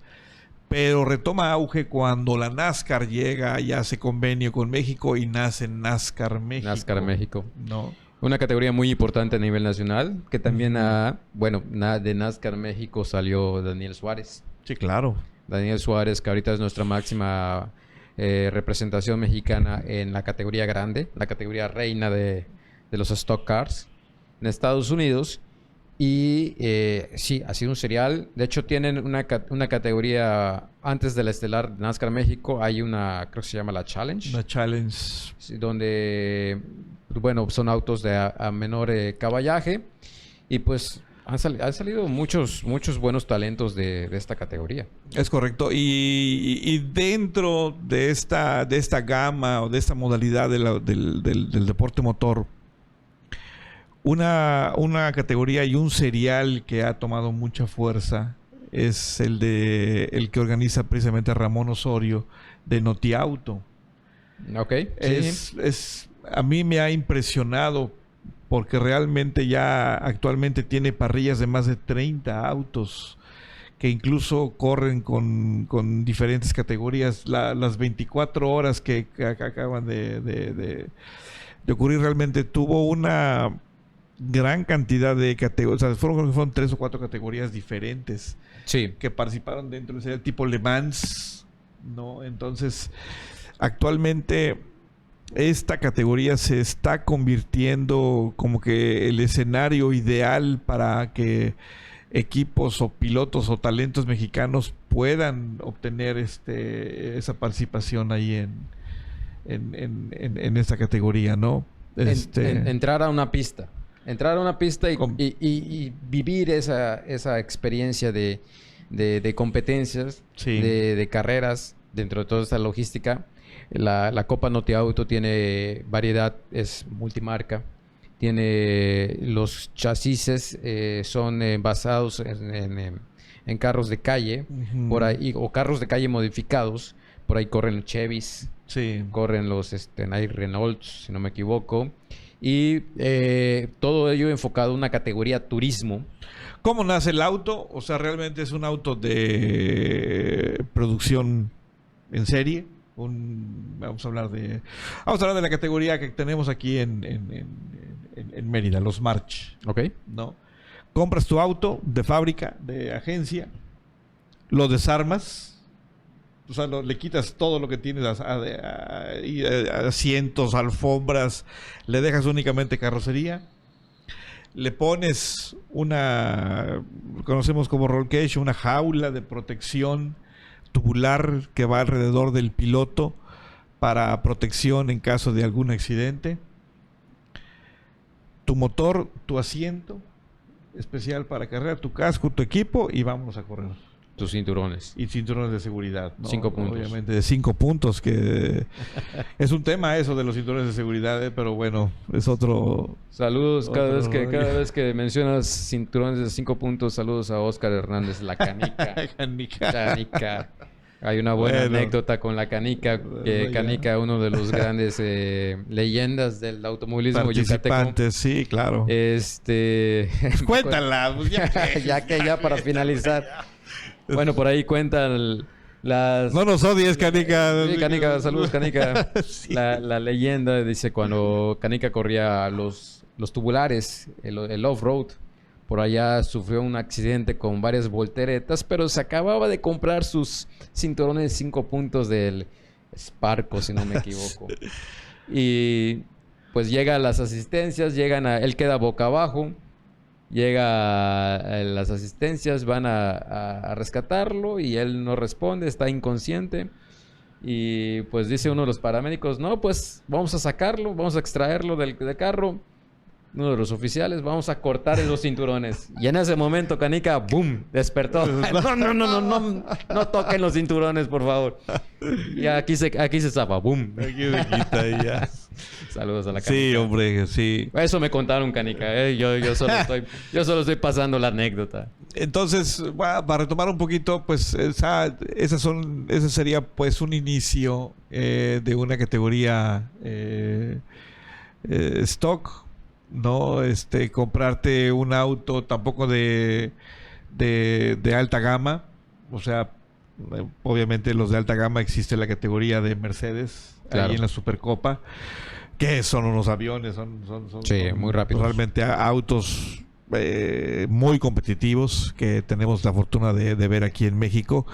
Pero retoma auge cuando la NASCAR llega y hace convenio con México y nace NASCAR México. NASCAR México. ¿No? Una categoría muy importante a nivel nacional, que también de NASCAR México salió Daniel Suárez. Sí, claro. Daniel Suárez, que ahorita es nuestra máxima representación mexicana en la categoría grande, la categoría reina de los Stock Cars en Estados Unidos. Y sí, ha sido un serial. De hecho, tienen una categoría antes de la estelar de NASCAR México. Hay creo que se llama la Challenge. La Challenge. Sí, donde, bueno, son autos de a menor caballaje. Y pues han salido muchos buenos talentos de esta categoría. Es correcto. Y dentro de esta gama o de esta modalidad del deporte motor, una categoría y un serial que ha tomado mucha fuerza es el que organiza precisamente Ramón Osorio de Notiauto. Ok. A mí me ha impresionado porque realmente ya actualmente tiene parrillas de más de 30 autos que incluso corren con diferentes categorías. Las 24 horas que acaban de ocurrir, realmente tuvo una gran cantidad de categorías. O sea, fueron 3 o 4 categorías diferentes, sí, que participaron dentro de ese tipo Le Mans, ¿no? Entonces, actualmente esta categoría se está convirtiendo como que el escenario ideal para que equipos o pilotos o talentos mexicanos puedan obtener esa participación ahí en esta categoría, ¿no? Entrar a una pista. Entrar a una pista y vivir esa experiencia de competencias, sí, de carreras dentro de toda esta logística. La Copa Notiauto tiene variedad, es multimarca. Tiene los chasis, son basados en carros de calle, por ahí, o carros de calle modificados. Por ahí corren Chevys, sí, corren los Renault, si no me equivoco. Y todo ello enfocado en una categoría turismo. ¿Cómo nace el auto? O sea, realmente es un auto de producción en serie. Vamos a hablar de la categoría que tenemos aquí en Mérida, los March. Ok. ¿No? Compras tu auto de fábrica, de agencia, lo desarmas, o sea, le quitas todo lo que tienes, asientos, alfombras, le dejas únicamente carrocería, le pones conocemos como roll cage, una jaula de protección tubular que va alrededor del piloto para protección en caso de algún accidente, tu motor, tu asiento especial para carrera, tu casco, tu equipo y vámonos a correr. Tus cinturones. Y cinturones de seguridad, ¿no? 5 puntos. Obviamente de 5 puntos, que es un tema eso de los cinturones de seguridad, pero bueno, es otro... Saludos, cada vez que mencionas cinturones de 5 puntos, saludos a Oscar Hernández, la canica. Canica. Hay una buena anécdota con la Canica, que Canica, uno de los grandes leyendas del automovilismo participantes, sí, claro. Cuéntala, pues ya para finalizar. Bueno, por ahí cuentan las... No nos odies, Canica. Sí, Canica, saludos, Canica. Sí. La leyenda dice cuando Canica corría los tubulares, el off-road, por allá sufrió un accidente con varias volteretas, pero se acababa de comprar sus cinturones de 5 puntos del Sparco, si no me equivoco. Y pues llega a las asistencias, él queda boca abajo, llega a las asistencias, van a rescatarlo y él no responde, está inconsciente. Y pues dice uno de los paramédicos, no, pues vamos a sacarlo, vamos a extraerlo del carro. Uno de los oficiales, vamos a cortar los cinturones. Y en ese momento, Canica, ¡boom!, despertó. No toquen los cinturones, por favor. Y aquí se zapa, ¡boom! Aquí se quita y ya. Saludos a la Canica. Sí, hombre, sí. Eso me contaron, Canica. Yo solo estoy pasando la anécdota. Entonces, para retomar un poquito, pues ese sería pues un inicio de una categoría stock. No, comprarte un auto tampoco de alta gama, o sea, obviamente los de alta gama existe la categoría de Mercedes, claro, ahí en la Supercopa, que son unos aviones, son muy rápidos, realmente autos muy competitivos que tenemos la fortuna de ver aquí en México.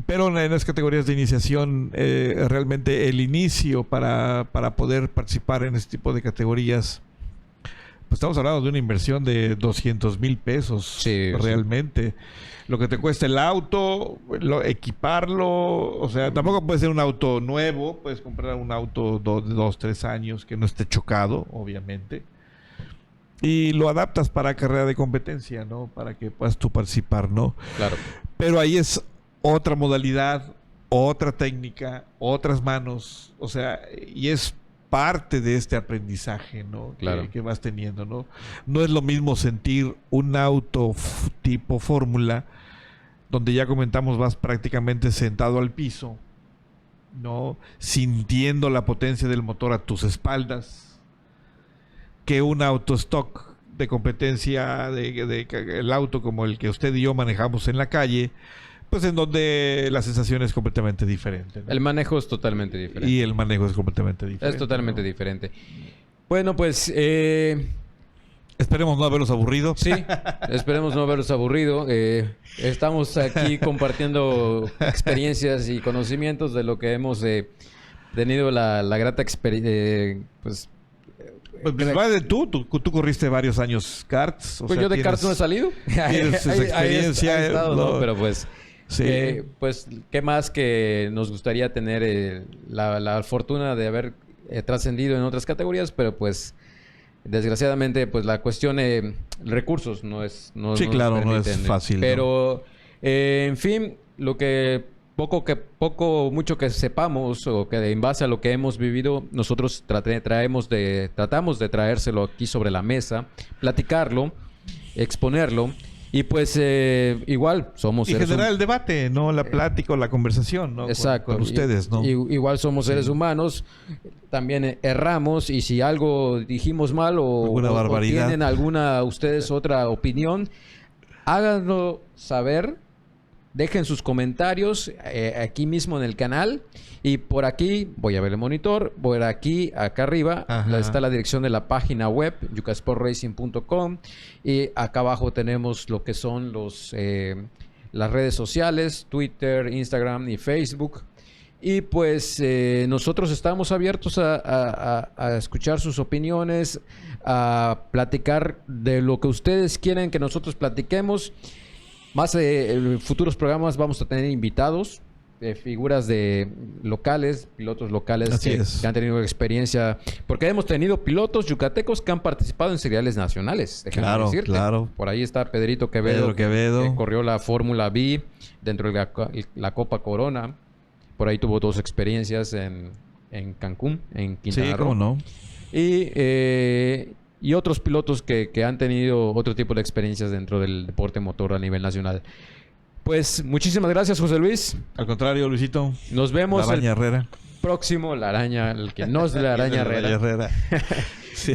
Pero en las categorías de iniciación, realmente el inicio para poder participar en este tipo de categorías, pues estamos hablando de una inversión de 200,000 pesos, sí, realmente. Sí. Lo que te cuesta el auto, equiparlo, o sea, tampoco puede ser un auto nuevo, puedes comprar un auto de 2, 3 años que no esté chocado, obviamente. Y lo adaptas para carrera de competencia, ¿no? Para que puedas tú participar, ¿no? Claro. Pero ahí es otra modalidad, otra técnica, otras manos, o sea, y es parte de este aprendizaje, ¿no? Claro. Que vas teniendo, ¿no? No es lo mismo sentir un auto tipo fórmula, donde ya comentamos vas prácticamente sentado al piso, ¿no? Sintiendo la potencia del motor a tus espaldas, que un auto stock de competencia, el auto como el que usted y yo manejamos en la calle, pues en donde la sensación es completamente diferente, ¿no? El manejo es totalmente diferente. Y el manejo es completamente diferente. Es totalmente diferente. Bueno, pues... esperemos no haberlos aburrido. Sí, esperemos no haberlos aburrido. Estamos aquí compartiendo experiencias y conocimientos de lo que hemos tenido la grata experiencia... Pues tú corriste varios años karts. Pues yo de karts no he salido. Tienes esa experiencia. Ahí he estado, ¿no? Pero pues... Sí. Pues, ¿qué más que nos gustaría tener la fortuna de haber trascendido en otras categorías? Pero pues, desgraciadamente, pues la cuestión de recursos no es... sí, claro, no es fácil. Pero, ¿no? En fin, mucho que sepamos o que en base a lo que hemos vivido, nosotros tratamos de traérselo aquí sobre la mesa, platicarlo, exponerlo. Y pues igual somos seres humanos. Y generar el debate, ¿no? La plática o la conversación, ¿no? Exacto. Con ustedes, ¿no? Igual somos seres humanos. También erramos. Y si algo dijimos mal o tienen ustedes otra opinión, háganlo saber dejen sus comentarios aquí mismo en el canal. Y por aquí, voy a ver el monitor, por aquí, acá arriba, está la dirección de la página web, yucasportracing.com. Y acá abajo tenemos lo que son las redes sociales, Twitter, Instagram y Facebook. Y pues nosotros estamos abiertos a escuchar sus opiniones, a platicar de lo que ustedes quieren que nosotros platiquemos. Más en futuros programas vamos a tener invitados, figuras locales, pilotos locales que han tenido experiencia. Porque hemos tenido pilotos yucatecos que han participado en seriales nacionales. Claro, decirte. claro. Por ahí está Pedrito Quevedo. Que corrió la Fórmula V dentro de la Copa Corona. Por ahí tuvo 2 experiencias en Cancún, en Quintana Roo. Sí, cómo no. Y otros pilotos que han tenido otro tipo de experiencias dentro del deporte motor a nivel nacional. Pues muchísimas gracias, José Luis. Al contrario, Luisito. Nos vemos la araña Herrera. Próximo, el que no es de la araña Herrera. Sí.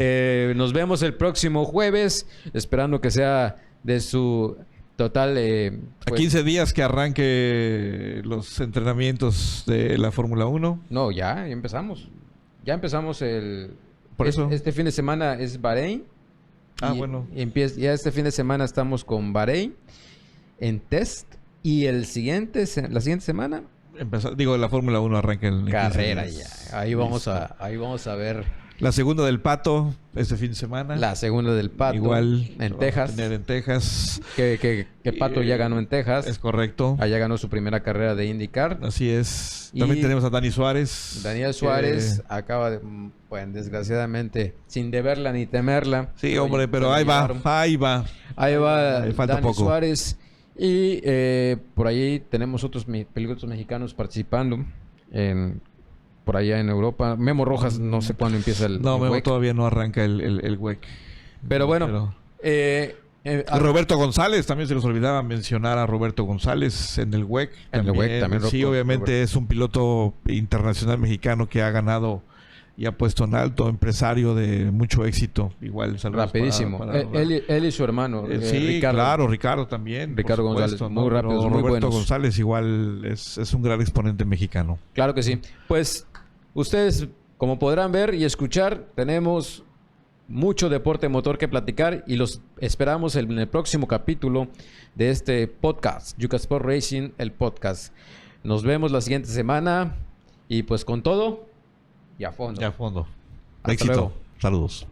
Nos vemos el próximo jueves, esperando que sea de su total... a 15 días que arranque los entrenamientos de la Fórmula 1. No, ya empezamos. Ya empezamos Por eso. Este fin de semana es Bahrein. Bueno. Ya este fin de semana estamos con Bahrein en test. Y la siguiente semana... la Fórmula 1 arranca en carrera ya. Ahí vamos a ver... La segunda del Pato, este fin de semana. La segunda del Pato. Igual. En Texas. Tener en Texas. Que Pato ya ganó en Texas. Es correcto. Allá ganó su primera carrera de IndyCar. Así es. También tenemos a Dani Suárez. Daniel Suárez acaba de... Bueno, desgraciadamente, sin deberla ni temerla. Sí, hombre, pero ahí va. Falta Dani poco. Suárez. Y por ahí tenemos otros pilotos mexicanos participando por allá en Europa. Memo Rojas, no sé cuándo empieza el Memo WEC. todavía no arranca el WEC. Pero bueno. Roberto González, también se nos olvidaba mencionar a Roberto González en el WEC. También. Sí, obviamente es un piloto internacional mexicano que ha ganado y ha puesto en alto, empresario de mucho éxito. Igual, saludos. Rapidísimo. Él y su hermano. Sí, Ricardo. Claro, Ricardo también. Ricardo González, muy rápido. Pero muy Roberto buenos. González igual es un gran exponente mexicano. Claro que sí. Pues ustedes, como podrán ver y escuchar, tenemos mucho deporte motor que platicar y los esperamos en el próximo capítulo de este podcast, Yucasport Racing, el podcast. Nos vemos la siguiente semana y pues con todo y a fondo. Y a fondo. Hasta Éxito. luego. Saludos.